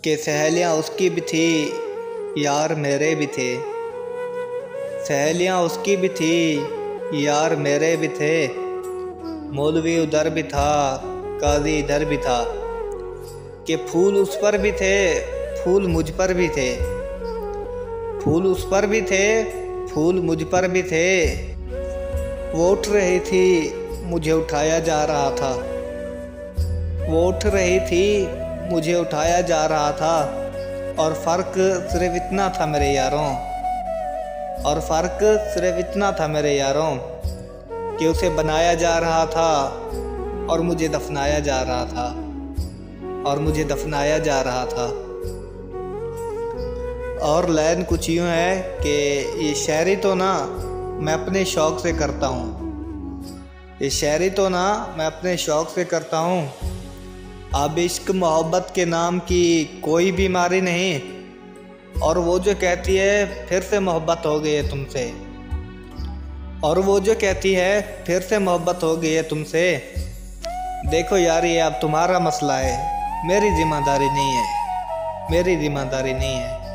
कि सहेलियाँ उसकी भी थी, यार मेरे भी थे। सहेलियाँ उसकी भी थी, यार मेरे भी थे। मौलवी उधर भी था, काजी इधर भी था। कि फूल उस पर भी थे, फूल मुझ पर भी थे। फूल उस पर भी थे, फूल मुझ पर भी थे। वो उठ रही थी, मुझे उठाया जा रहा था। वो उठ रही थी, मुझे उठाया जा रहा था। और फ़र्क सिर्फ इतना था मेरे यारों, और फ़र्क सिर्फ इतना था मेरे यारों, कि उसे बनाया जा रहा था और मुझे दफनाया जा रहा था, और मुझे दफनाया जा रहा था। और लाइन कुछ यूँ है कि ये शायरी तो ना मैं अपने शौक़ से करता हूँ। ये शायरी तो ना मैं अपने शौक़ से करता हूँ। अब इश्क मोहब्बत के नाम की कोई बीमारी नहीं। और वो जो कहती है फिर से मोहब्बत हो गई है तुमसे, और वो जो कहती है फिर से मोहब्बत हो गई है तुमसे। देखो यार, ये अब तुम्हारा मसला है, मेरी जिम्मेदारी नहीं है, मेरी जिम्मेदारी नहीं है।